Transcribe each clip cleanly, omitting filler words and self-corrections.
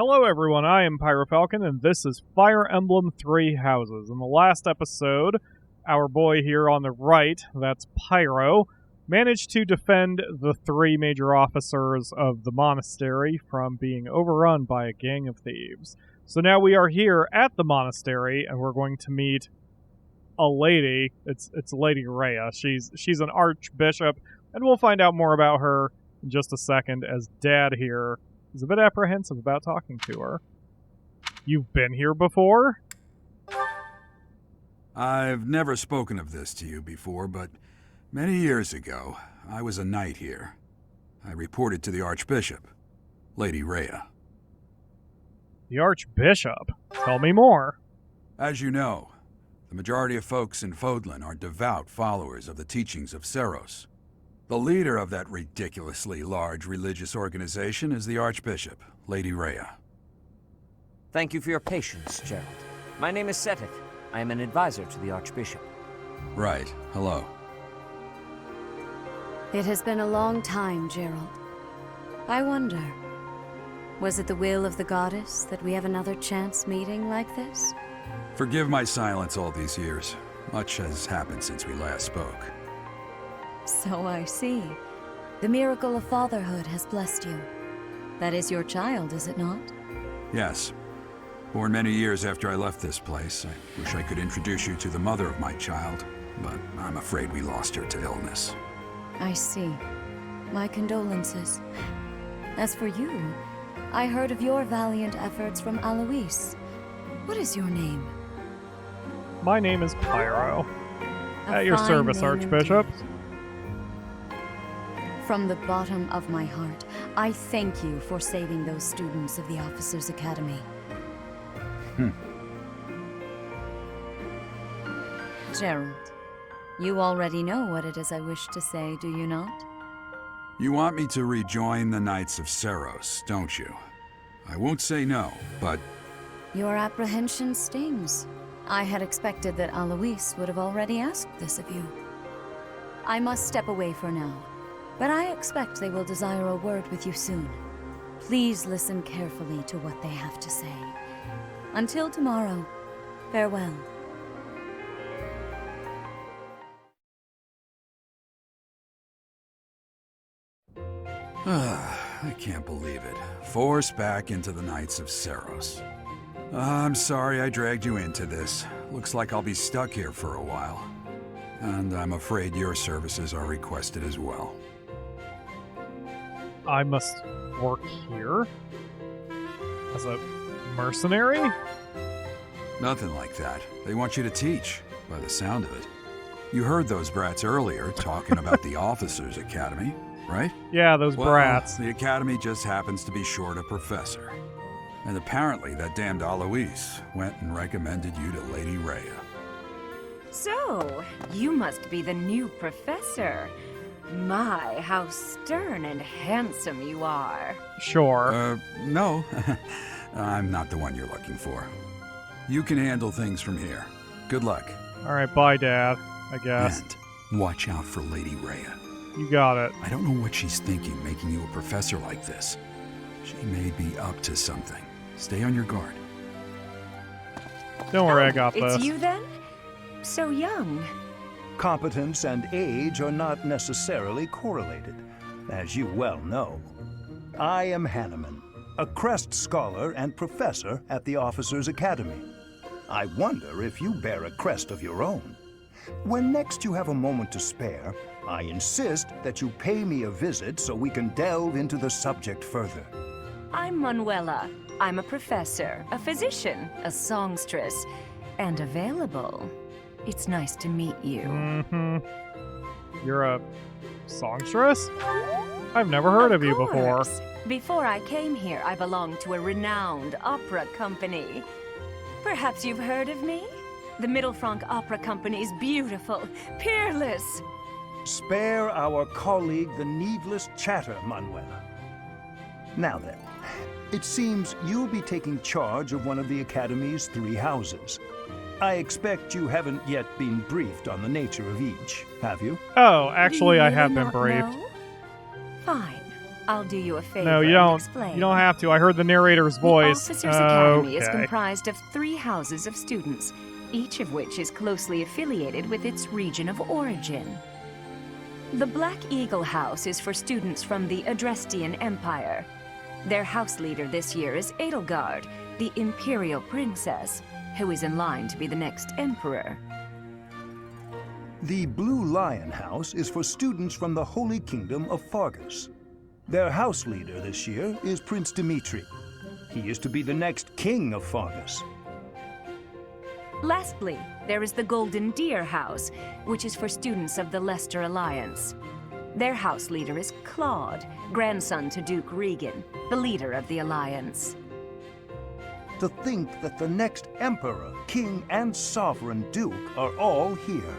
Hello everyone, I am PyroFalkon, and this is Fire Emblem Three Houses. In the last episode, our boy here on the right, that's Pyro, managed to defend the three major officers of the monastery from being overrun by a gang of thieves. So now we are here at the monastery, and we're going to meet a lady. It's Lady Rhea. She's an Archbishop, and we'll find out more about her in just a second, as Dad here is a bit apprehensive about talking to her. You've been here before? I've never spoken of this to you before, but many years ago, I was a knight here. I reported to the Archbishop, Lady Rhea. The Archbishop? Tell me more. As you know, the majority of folks in Fodlan are devout followers of the teachings of Seros. The leader of that ridiculously large religious organization is the Archbishop, Lady Rhea. Thank you for your patience, Gerald. My name is Seteth. I am an advisor to the Archbishop. Right. Hello. It has been a long time, Gerald. I wonder, was it the will of the goddess that we have another chance meeting like this? Forgive my silence all these years. Much has happened since we last spoke. So I see. The miracle of fatherhood has blessed you. That is your child, is it not? Yes. Born many years after I left this place, I wish I could introduce you to the mother of my child, but I'm afraid we lost her to illness. I see. My condolences. As for you, I heard of your valiant efforts from Alois. What is your name? My name is Pyro. A At your fine service, name Archbishop. indeed. From the bottom of my heart, I thank you for saving those students of the Officers' Academy. Gerald, you already know what it is I wish to say, do you not? You want me to rejoin the Knights of Seros, don't you? I won't say no, but... Your apprehension stings. I had expected that Alois would have already asked this of you. I must step away for now, but I expect they will desire a word with you soon. Please listen carefully to what they have to say. Until tomorrow, farewell. I can't believe it. Forced back into the Knights of Seros. I'm sorry I dragged you into this. Looks like I'll be stuck here for a while. And I'm afraid your services are requested as well. I must work here? As a mercenary? Nothing like that. They want you to teach, by the sound of it. You heard those brats earlier talking about the Officers' Academy, right? Yeah, those Well, brats. the Academy just happens to be short a professor. And apparently that damned Alois went and recommended you to Lady Rhea. So, you must be the new professor. My, how stern and handsome you are. Sure. No. I'm not the one you're looking for. You can handle things from here. Good luck. Alright, bye, Dad, I guess. And watch out for Lady Rhea. You got it. I don't know what she's thinking making you a professor like this. She may be up to something. Stay on your guard. Don't worry, I got this. It's you then? So young. Competence and age are not necessarily correlated, as you well know. I am Hanneman, a Crest Scholar and Professor at the Officers' Academy. I wonder if you bear a crest of your own. When next you have a moment to spare, I insist that you pay me a visit so we can delve into the subject further. I'm Manuela. I'm a professor, a physician, a songstress, and available. It's nice to meet you. Mm-hmm. You're a songstress? I've never heard of you before. course. Before I came here, I belonged to a renowned opera company. Perhaps you've heard of me? The Middlefranc Opera Company is beautiful, peerless. Spare our colleague the needless chatter, Manuela. Now then, it seems you'll be taking charge of one of the Academy's three houses. I expect you haven't yet been briefed on the nature of each, have you? Oh, actually, Do you I have really been not briefed. know? Fine. I'll do you a favor No, you and don't. explain. You don't have to. I heard the narrator's voice. The Officers Academy is Okay. comprised of 3 houses of students, each of which is closely affiliated with its region of origin. The Black Eagle House is for students from the Adrestian Empire. Their house leader this year is Edelgard, the Imperial Princess, who is in line to be the next emperor. The Blue Lion House is for students from the Holy Kingdom of Fargus. Their house leader this year is Prince Dimitri. He is to be the next king of Fargus. Lastly, there is the Golden Deer House, which is for students of the Leicester Alliance. Their house leader is Claude, grandson to Duke Regan, the leader of the Alliance. To think that the next emperor, king, and sovereign duke are all here.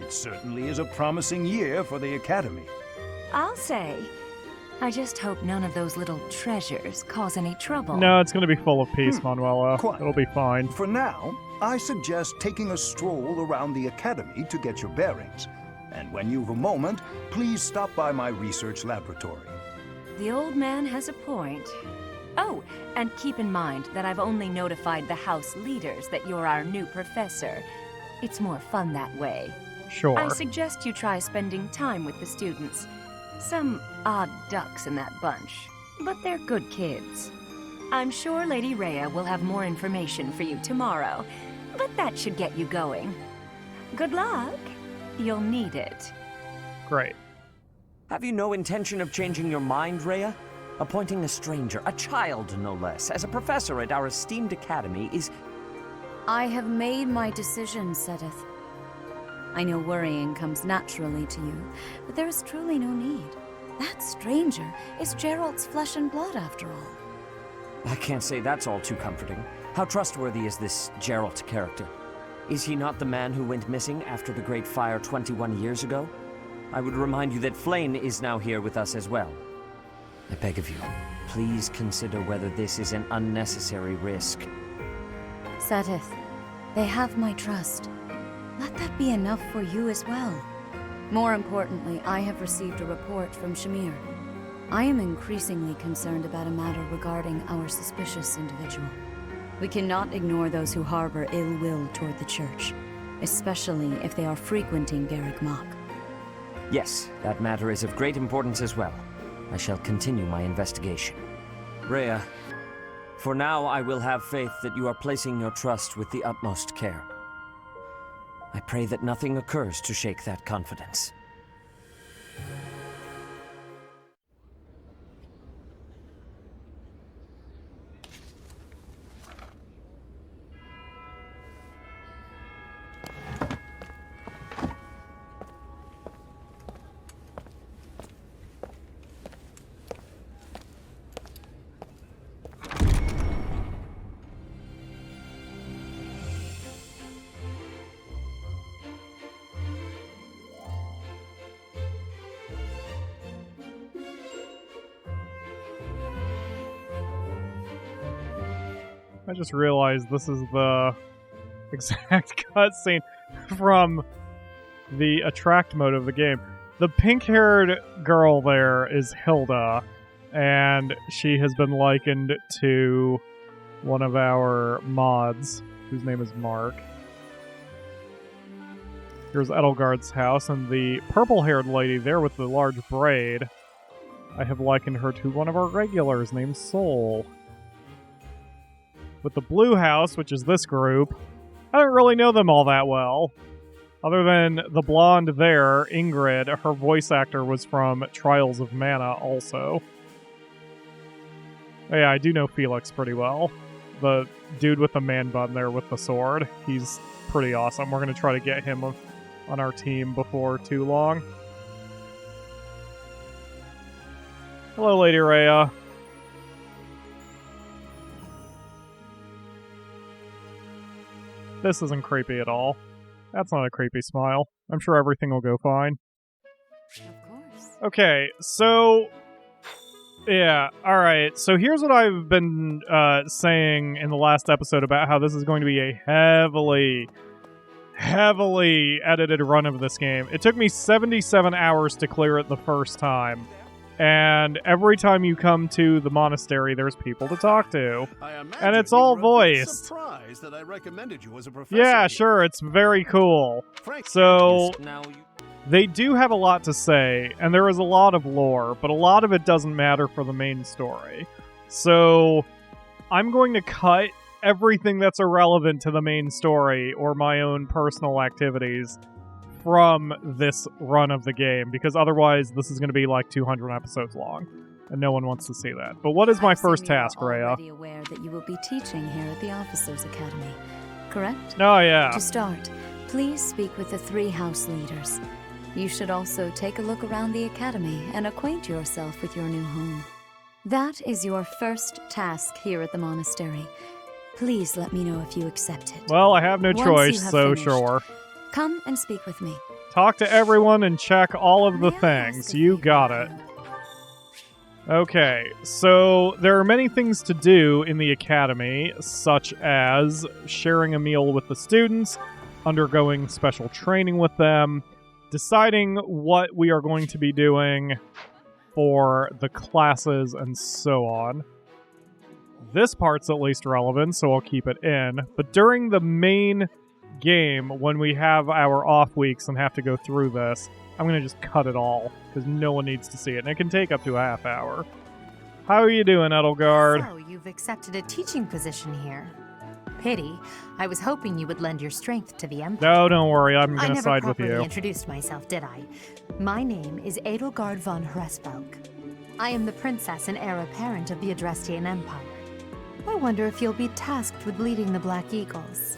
It certainly is a promising year for the Academy. I'll say, I just hope none of those little treasures cause any trouble. No, it's going to be full of peace, Manuela. Quite. It'll be fine. For now, I suggest taking a stroll around the Academy to get your bearings. And when you've a moment, please stop by my research laboratory. The old man has a point. Oh, and keep in mind that I've only notified the house leaders that you're our new professor. It's more fun that way. Sure. I suggest you try spending time with the students. Some odd ducks in that bunch, but they're good kids. I'm sure Lady Rhea will have more information for you tomorrow, but that should get you going. Good luck. You'll need it. Great. Have you no intention of changing your mind, Rhea? Appointing a stranger, a child no less, as a professor at our esteemed academy is... I have made my decision, Seteth. I know worrying comes naturally to you, but there is truly no need. That stranger is Gerald's flesh and blood, after all. I can't say that's all too comforting. How trustworthy is this Gerald character? Is he not the man who went missing after the Great Fire 21 years ago? I would remind you that Flayn is now here with us as well. I beg of you, please consider whether this is an unnecessary risk. Seteth, they have my trust. Let that be enough for you as well. More importantly, I have received a report from Shamir. I am increasingly concerned about a matter regarding our suspicious individual. We cannot ignore those who harbor ill will toward the Church, especially if they are frequenting Garrick Mach. Yes, that matter is of great importance as well. I shall continue my investigation. Rhea, for now I will have faith that you are placing your trust with the utmost care. I pray that nothing occurs to shake that confidence. I just realized this is the exact cutscene from the attract mode of the game. The pink-haired girl there is Hilda, and she has been likened to one of our mods, whose name is Mark. Here's Edelgard's house, and the purple-haired lady there with the large braid, I have likened her to one of our regulars named Soul. With the blue house, which is this group, I don't really know them all that well. Other than the blonde there, Ingrid, her voice actor was from Trials of Mana also. Oh, yeah, I do know Felix pretty well. The dude with the man bun there with the sword. He's pretty awesome. We're going to try to get him on our team before too long. Hello, Lady Rhea. This isn't creepy at all. That's not a creepy smile. I'm sure everything will go fine. Of course. Okay, so... yeah, alright. So here's what I've been saying in the last episode about how this is going to be a heavily edited run of this game. It took me 77 hours to clear it the first time. And every time you come to the monastery, there's people to talk to. And it's all voiced. Surprised that I recommended you as a professor. Yeah, sure, it's very cool. So, they do have a lot to say, and there is a lot of lore, but a lot of it doesn't matter for the main story. So, I'm going to cut everything that's irrelevant to the main story or my own personal activities from this run of the game, because otherwise this is going to be like 200 episodes long, and no one wants to see that. But what is my first task, Rhea? I'm already aware that you will be teaching here at the Officers' Academy, correct? Oh, yeah. To start, please speak with the 3 house leaders. You should also take a look around the academy and acquaint yourself with your new home. That is your first task here at the monastery. Please let me know if you accept it. Well, I have no Once choice, you have so finished, sure. Come and speak with me. Talk to everyone and check all of the May I things. ask a You favor got of it. you? Okay, so there are many things to do in the academy, such as sharing a meal with the students, undergoing special training with them, deciding what we are going to be doing for the classes, and so on. This part's at least relevant, so I'll keep it in. But during the main game, when we have our off weeks and have to go through this, I'm going to just cut it all, because no one needs to see it, and it can take up to a half hour. How are you doing, Edelgard? So, you've accepted a teaching position here. Pity. I was hoping you would lend your strength to the Empire. No, don't worry, I'm I going to never side with properly you. introduced myself, did I? My name is Edelgard von Hresvelk. I am the princess and heir apparent of the Adrestian Empire. I wonder if you'll be tasked with leading the Black Eagles.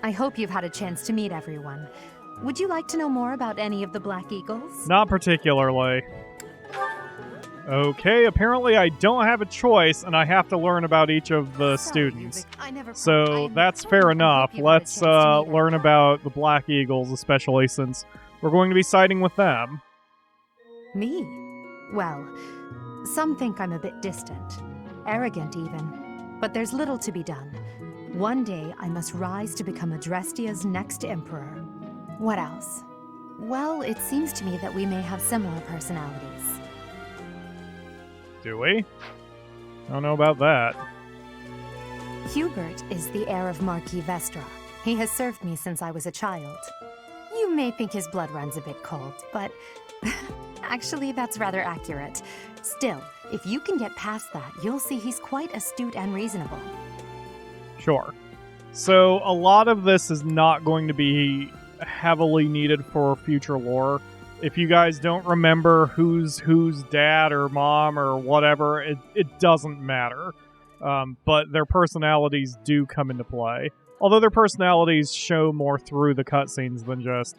I hope you've had a chance to meet everyone. Would you like to know more about any of the Black Eagles? Not particularly. Okay, apparently I don't have a choice, and I have to learn about each of the students. So that's fair enough. Let's learn about the Black Eagles, especially since we're going to be siding with them. Me? Well, some think I'm a bit distant, arrogant even. But there's little to be done. One day I must rise to become Adrestia's next emperor. What else? Well, it seems to me that we may have similar personalities. Do we? I don't know about that. Hubert is the heir of Marquis Vestra. He has served me since I was a child. You may think his blood runs a bit cold, but actually that's rather accurate. Still, if you can get past that, you'll see he's quite astute and reasonable. Sure. So a lot of this is not going to be heavily needed for future lore. If you guys don't remember who's dad or mom or whatever, it doesn't matter. But their personalities do come into play. Although their personalities show more through the cutscenes than just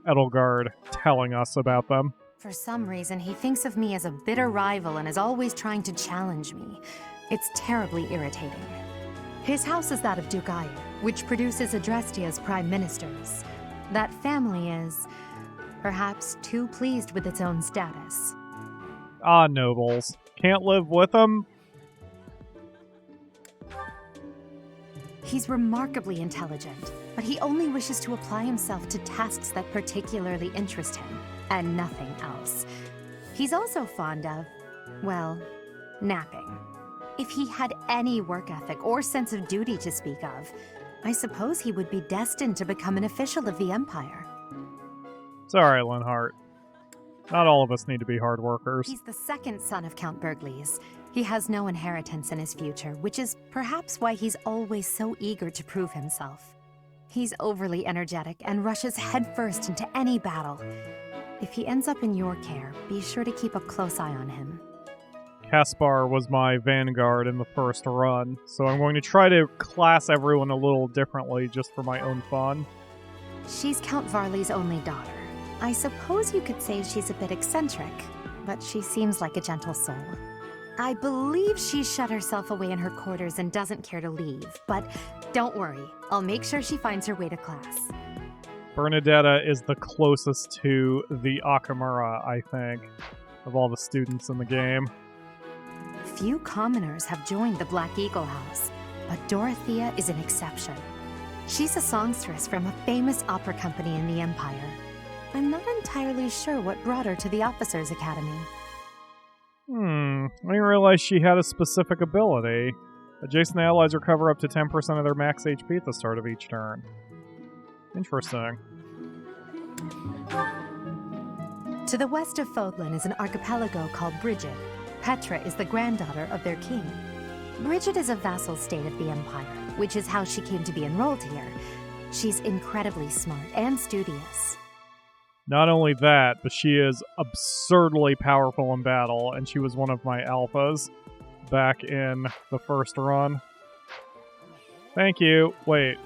Edelgard telling us about them. For some reason, he thinks of me as a bitter rival and is always trying to challenge me. It's terribly irritating. His house is that of Duke Aya, which produces Adrestia's prime ministers. That family is perhaps too pleased with its own status. Ah, nobles. Can't live with them? He's remarkably intelligent, but he only wishes to apply himself to tasks that particularly interest him, and nothing else. He's also fond of, well, napping. If he had any work ethic or sense of duty to speak of, I suppose he would be destined to become an official of the Empire. Sorry, Linhart. Not all of us need to be hard workers. He's the second son of Count Bergliez. He has no inheritance in his future, which is perhaps why he's always so eager to prove himself. He's overly energetic and rushes headfirst into any battle. If he ends up in your care, be sure to keep a close eye on him. Caspar was my vanguard in the first run, so I'm going to try to class everyone a little differently just for my own fun. She's Count Varley's only daughter. I suppose you could say she's a bit eccentric, but she seems like a gentle soul. I believe she's shut herself away in her quarters and doesn't care to leave, but don't worry, I'll make sure she finds her way to class. Bernadetta is the closest to the Akamura, I think, of all the students in the game. Few commoners have joined the Black Eagle House, but Dorothea is an exception. She's a songstress from a famous opera company in the Empire. I'm not entirely sure what brought her to the Officers' Academy. I didn't realize she had a specific ability. Adjacent allies recover up to 10% of their max HP at the start of each turn. Interesting. To the west of Fodlan is an archipelago called Brigid. Petra is the granddaughter of their king. Brigid is a vassal state of the Empire, which is how she came to be enrolled here. She's incredibly smart and studious. Not only that, but she is absurdly powerful in battle, and she was one of my alphas back in the first run. Thank you. Wait.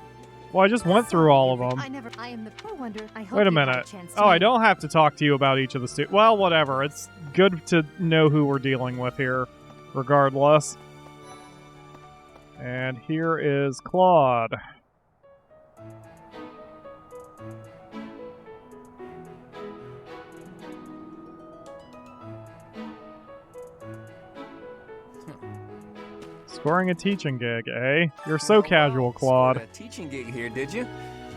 Well, I just went through all of them. I am the pro wonder. I hope Wait a you had minute. chance to Oh, I don't have to talk to you about each of the students. Well, whatever. It's good to know who we're dealing with here, regardless. And here is Claude. Scoring a teaching gig, eh? You're so casual, Claude. Scored a teaching gig here, did you?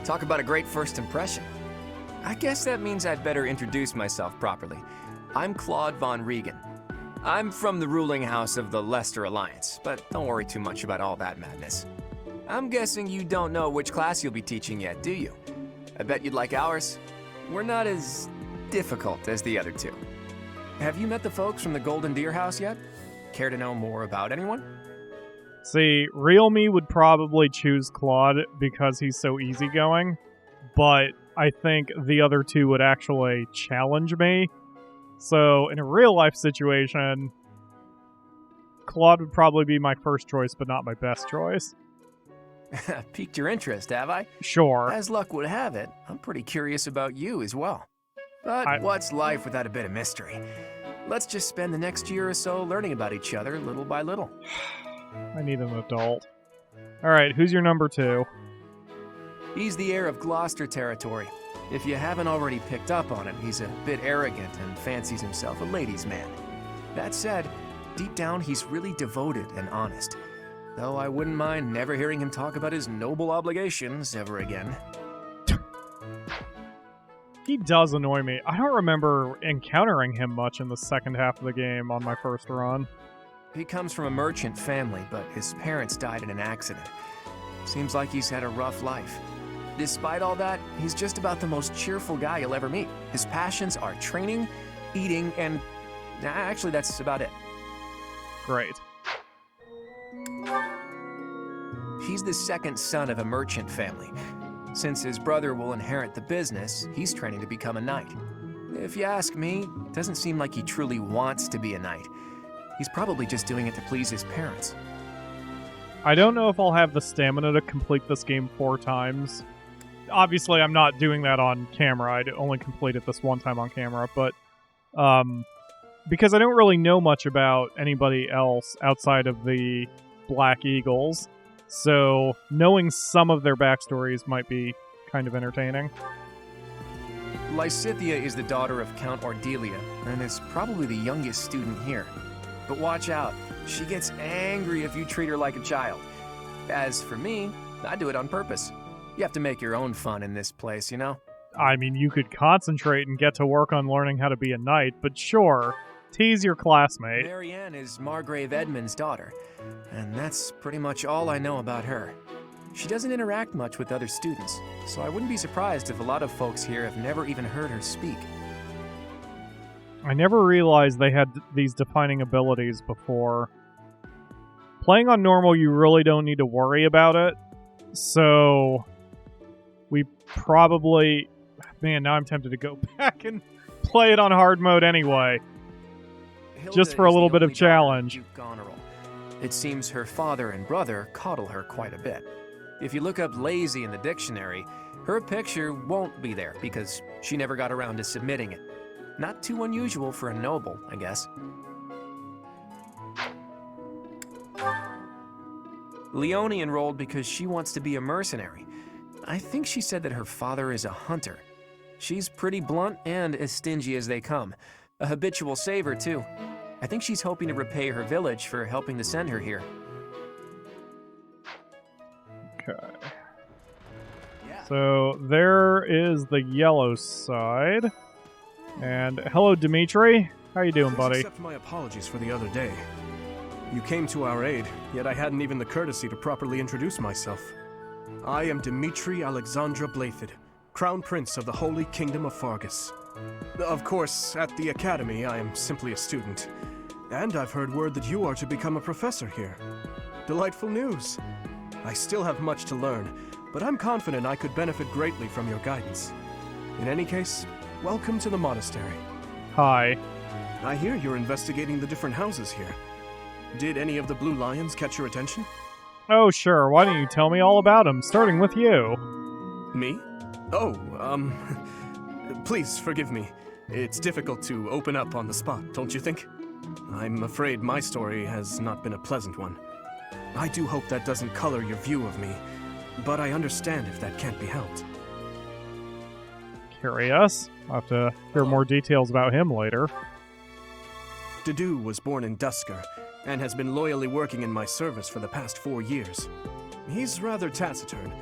Talk about a great first impression. I guess that means I'd better introduce myself properly. I'm Claude von Regan. I'm from the ruling house of the Leicester Alliance, but don't worry too much about all that madness. I'm guessing you don't know which class you'll be teaching yet, do you? I bet you'd like ours. We're not as difficult as the other two. Have you met the folks from the Golden Deer House yet? Care to know more about anyone? See, real me would probably choose Claude because he's so easygoing, but I think the other two would actually challenge me. So, in a real-life situation, Claude would probably be my first choice, but not my best choice. Piqued your interest, have I? Sure. As luck would have it, I'm pretty curious about you as well. But what's life without a bit of mystery? Let's just spend the next year or so learning about each other little by little. I need an adult. Alright, who's your number 2? He's the heir of Gloucester territory. If you haven't already picked up on it, he's a bit arrogant and fancies himself a ladies' man. That said, deep down he's really devoted and honest. Though I wouldn't mind never hearing him talk about his noble obligations ever again. He does annoy me. I don't remember encountering him much in the second half of the game on my first run. He comes from a merchant family, but his parents died in an accident. Seems like he's had a rough life. Despite all that, he's just about the most cheerful guy you'll ever meet. His passions are training, eating, and... actually, that's about it. Great. He's the second son of a merchant family. Since his brother will inherit the business, he's training to become a knight. If you ask me, it doesn't seem like he truly wants to be a knight. He's probably just doing it to please his parents. I don't know if I'll have the stamina to complete this game 4 times. Obviously, I'm not doing that on camera. I'd only complete it this one time on camera, but because I don't really know much about anybody else outside of the Black Eagles, so knowing some of their backstories might be kind of entertaining. Lysithea is the daughter of Count Ordelia, and is probably the youngest student here. But watch out, she gets angry if you treat her like a child. As for me, I do it on purpose. You have to make your own fun in this place, you know? I mean, you could concentrate and get to work on learning how to be a knight, but sure, tease your classmate. Marianne is Margrave Edmund's daughter, and that's pretty much all I know about her. She doesn't interact much with other students, so I wouldn't be surprised if a lot of folks here have never even heard her speak. I never realized they had these defining abilities before. Playing on normal, you really don't need to worry about it, so we probably... Man, now I'm tempted to go back and play it on hard mode anyway. Just for a little bit of challenge. It seems her father and brother coddle her quite a bit. If you look up lazy in the dictionary, her picture won't be there because she never got around to submitting it. Not too unusual for a noble, I guess. Leone enrolled because she wants to be a mercenary. I think she said that her father is a hunter. She's pretty blunt and as stingy as they come. A habitual saver, too. I think she's hoping to repay her village for helping to send her here. Okay. So there is the yellow side. And hello, Dimitri. How you doing, Please buddy? accept my apologies for the other day. You came to our aid, yet I hadn't even the courtesy to properly introduce myself. I am Dimitri Alexandra Blathed, Crown Prince of the Holy Kingdom of Fargus. Of course, at the Academy, I am simply a student. And I've heard word that you are to become a professor here. Delightful news. I still have much to learn, but I'm confident I could benefit greatly from your guidance. In any case, welcome to the monastery. Hi. I hear you're investigating the different houses here. Did any of the blue lions catch your attention? Oh, sure. Why don't you tell me all about them, starting with you? Me? Oh, please forgive me. It's difficult to open up on the spot, don't you think? I'm afraid my story has not been a pleasant one. I do hope that doesn't color your view of me, but I understand if that can't be helped. Curious. I'll have to hear more details about him later. Dedu was born in Dusker, and has been loyally working in my service for the past 4 years. He's rather taciturn,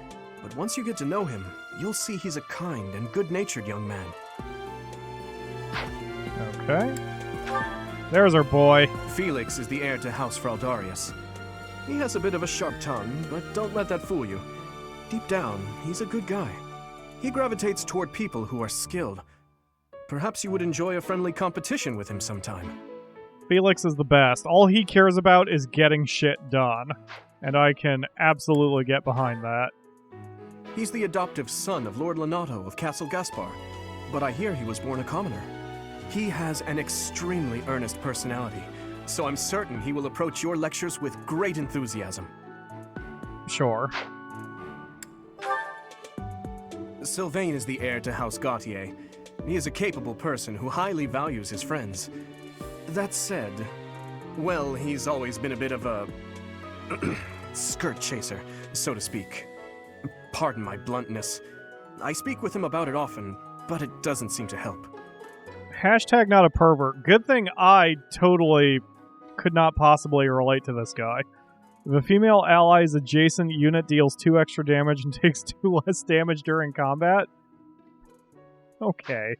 but once you get to know him, you'll see he's a kind and good-natured young man. Okay. There's our boy. Felix is the heir to House Fraldarius. He has a bit of a sharp tongue, but don't let that fool you. Deep down, he's a good guy. He gravitates toward people who are skilled. Perhaps you would enjoy a friendly competition with him sometime. Felix is the best. All he cares about is getting shit done. And I can absolutely get behind that. He's the adoptive son of Lord Lenato of Castle Gaspar, but I hear he was born a commoner. He has an extremely earnest personality, so I'm certain he will approach your lectures with great enthusiasm. Sure. Sylvain is the heir to House Gautier. He is a capable person who highly values his friends. That said, well, he's always been a bit of a skirt chaser, so to speak. Pardon my bluntness. I speak with him about it often, but it doesn't seem to help. Hashtag not a pervert. Good thing I totally could not possibly relate to this guy. If a female ally's adjacent unit deals 2 extra damage and takes 2 less damage during combat? Okay.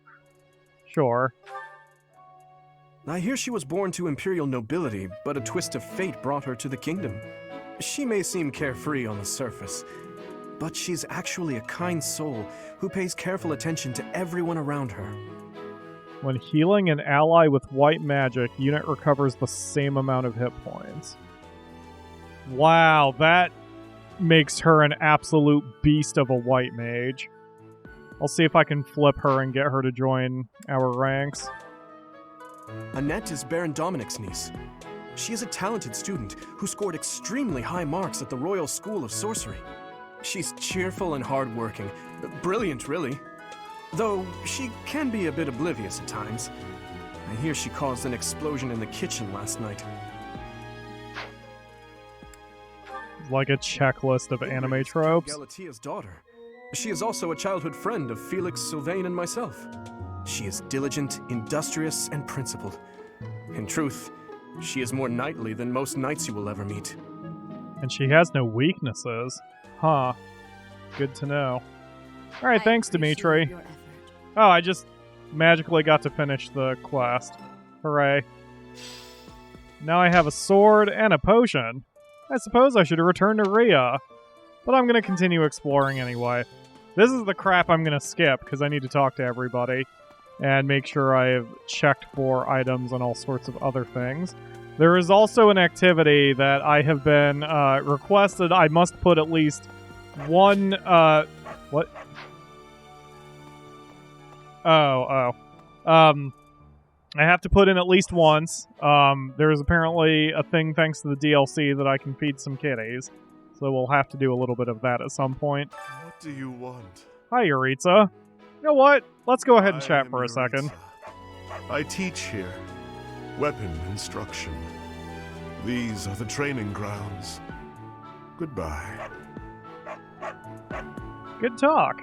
Sure. I hear she was born to imperial nobility, but a twist of fate brought her to the kingdom. She may seem carefree on the surface, but she's actually a kind soul who pays careful attention to everyone around her. When healing an ally with white magic, unit recovers the same amount of hit points. Wow, that makes her an absolute beast of a white mage. I'll see if I can flip her and get her to join our ranks. Annette is Baron Dominic's niece. She is a talented student who scored extremely high marks at the Royal School of Sorcery. She's cheerful and hardworking. Brilliant, really. Though she can be a bit oblivious at times. I hear she caused an explosion in the kitchen last night. Like a checklist of anime tropes. Galatia's daughter. She is also a childhood friend of Felix, Sylvain, and myself. She is diligent, industrious, and principled. In truth, she is more knightly than most knights you will ever meet. And she has no weaknesses. Huh. Good to know. Alright, thanks, Dimitri. Oh, I just magically got to finish the quest. Hooray. Now I have a sword and a potion. I suppose I should return to Rhea. But I'm going to continue exploring anyway. This is the crap I'm going to skip, because I need to talk to everybody. And make sure I have checked for items and all sorts of other things. There is also an activity that I have been requested. I must put at least one... what? I have to put in at least once. There is apparently a thing thanks to the DLC that I can feed some kitties. So we'll have to do a little bit of that at some point. What do you want? Hi, Yuritsa. You know what? Let's go ahead and chat for a second. I teach here. Weapon instruction. These are the training grounds. Goodbye. Good talk.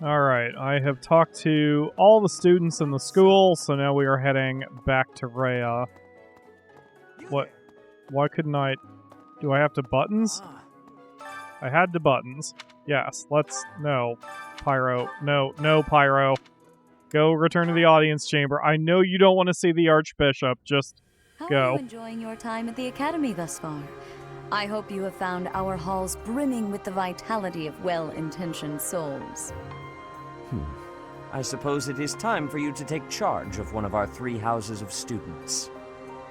Alright, I have talked to all the students in the school, so now we are heading back to Rhea. What? Why couldn't I... Do I have to buttons? I had to buttons. Yes, let's... No. Pyro. No, Pyro. Go return to the audience chamber. I know you don't want to see the Archbishop. Just How go. are you enjoying your time at the Academy thus far? I hope you have found our halls brimming with the vitality of well-intentioned souls. I suppose it is time for you to take charge of one of our 3 houses of students.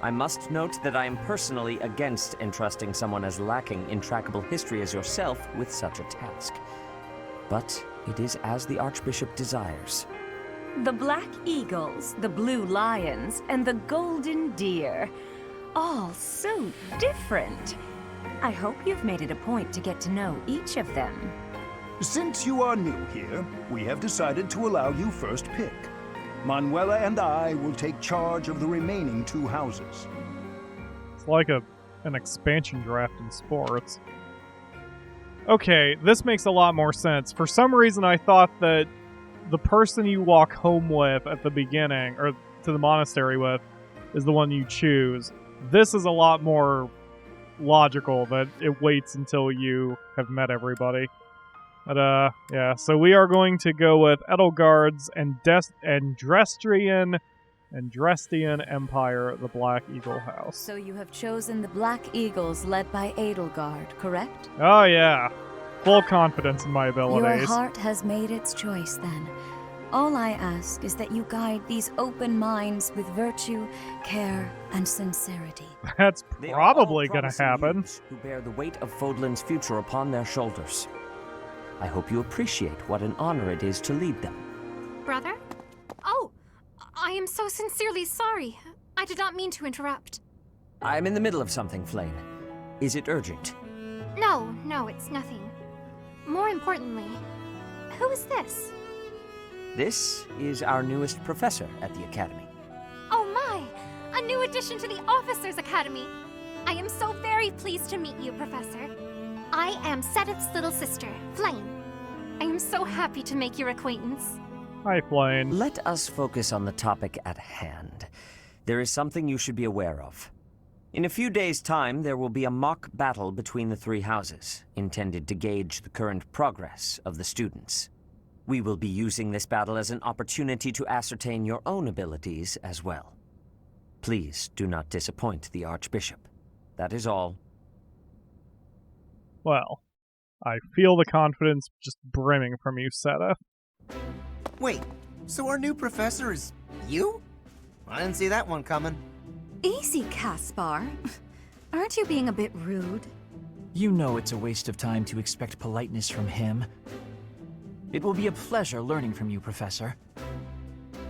I must note that I am personally against entrusting someone as lacking in trackable history as yourself with such a task. But it is as the Archbishop desires. The Black Eagles, the Blue Lions, and the Golden Deer. All so different. I hope you've made it a point to get to know each of them. Since you are new here, we have decided to allow you first pick. Manuela and I will take charge of the remaining 2 houses. It's like an expansion draft in sports. Okay, this makes a lot more sense. For some reason, I thought that the person you walk home with at the beginning, or to the monastery with, is the one you choose. This is a lot more logical that it waits until you have met everybody. But, yeah, so we are going to go with Edelgard's Andrestian Empire, the Black Eagle House. So you have chosen the Black Eagles led by Edelgard, correct? Oh, yeah. Full confidence in my abilities. Your heart has made its choice, then. All I ask is that you guide these open minds with virtue, care, and sincerity. That's They are probably all going to promising happen. youths who bear the weight of Fodlan's future upon their shoulders. I hope you appreciate what an honor it is to lead them. Brother? Oh, I am so sincerely sorry. I did not mean to interrupt. I'm in the middle of something, Flame. Is it urgent? No, it's nothing. More importantly, who is this? This is our newest professor at the Academy. Oh my! A new addition to the Officers' Academy! I am so very pleased to meet you, Professor. I am Seteth's little sister, Flame. I am so happy to make your acquaintance. Hi, Flame. Let us focus on the topic at hand. There is something you should be aware of. In a few days' time, there will be a mock battle between the 3 houses, intended to gauge the current progress of the students. We will be using this battle as an opportunity to ascertain your own abilities as well. Please do not disappoint the Archbishop. That is all. Well, I feel the confidence just brimming from you, Seteth. Wait, so our new professor is you? I didn't see that one coming. Easy, Caspar. Aren't you being a bit rude? You know it's a waste of time to expect politeness from him. It will be a pleasure learning from you, Professor.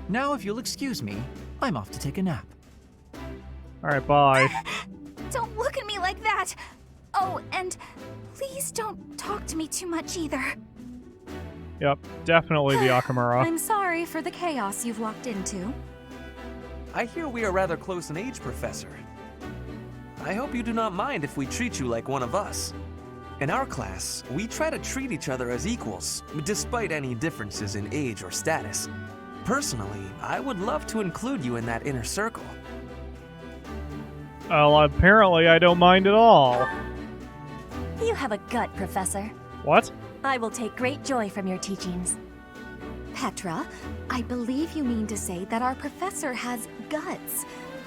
Now, if you'll excuse me, I'm off to take a nap. Alright, bye. Don't look at me like that! Oh, and please don't talk to me too much either. Yep, definitely the Akamura. I'm sorry for the chaos you've walked into. I hear we are rather close in age, Professor. I hope you do not mind if we treat you like one of us. In our class, we try to treat each other as equals, despite any differences in age or status. Personally, I would love to include you in that inner circle. Well, apparently I don't mind at all. You have a gut, Professor. What? I will take great joy from your teachings. Petra, I believe you mean to say that our professor has guts.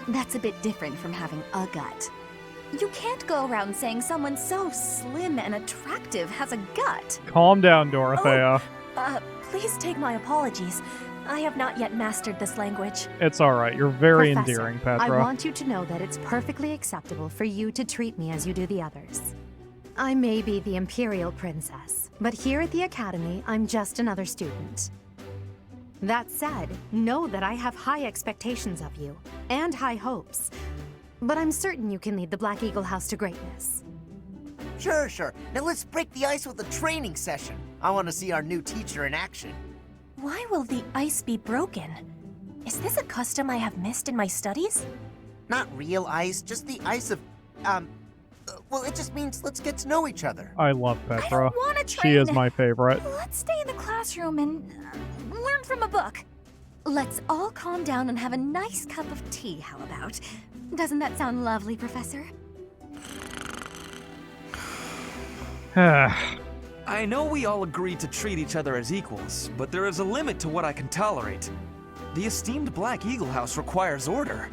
That's a bit different from having a gut. You can't go around saying someone so slim and attractive has a gut. Calm down, Dorothea. Please take my apologies. I have not yet mastered this language. It's alright, you're very Professor, endearing, Petra. I want you to know that it's perfectly acceptable for you to treat me as you do the others. I may be the Imperial Princess, but here at the Academy, I'm just another student. That said, know that I have high expectations of you, and high hopes. But I'm certain you can lead the Black Eagle House to greatness. Sure. Now let's break the ice with a training session. I want to see our new teacher in action. Why will the ice be broken? Is this a custom I have missed in my studies? Not real ice, just the ice of, well, it just means let's get to know each other. I love Petra. I don't want to She train. is my favorite. Let's stay in the classroom and learn from a book. Let's all calm down and have a nice cup of tea, how about? Doesn't that sound lovely, Professor? I know we all agreed to treat each other as equals, but there is a limit to what I can tolerate. The esteemed Black Eagle House requires order.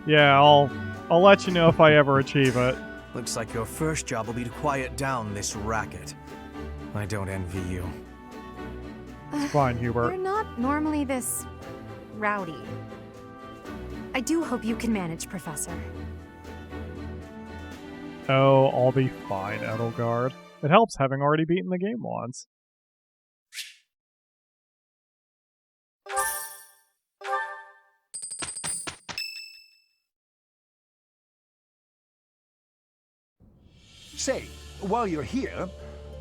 Yeah, I'll let you know if I ever achieve it. Looks like your first job will be to quiet down this racket. I don't envy you. Fine, Hubert. You're not normally this rowdy. I do hope you can manage, Professor. Oh, I'll be fine, Edelgard. It helps having already beaten the game once. Say, while you're here,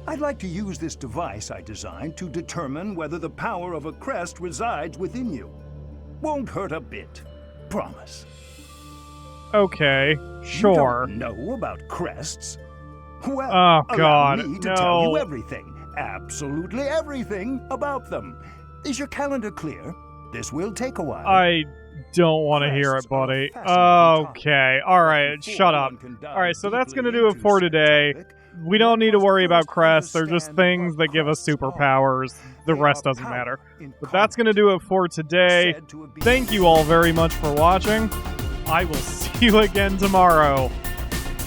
I'd like to use this device I designed to determine whether the power of a crest resides within you. Won't hurt a bit. Promise. Okay, sure. You don't know about crests? Well, oh, God, allow me to no. tell you everything, absolutely everything about them. Is your calendar clear? This will take a while. I don't want to hear it, buddy. Okay, alright, shut up. Alright, so that's going to do it for today. We don't need to worry about crests. They're just things that give us superpowers. The rest doesn't matter. But that's going to do it for today. Thank you all very much for watching. I will see you again tomorrow.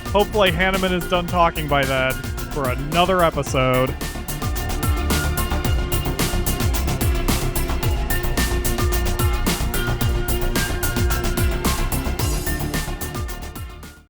Hopefully Hanneman is done talking by then for another episode.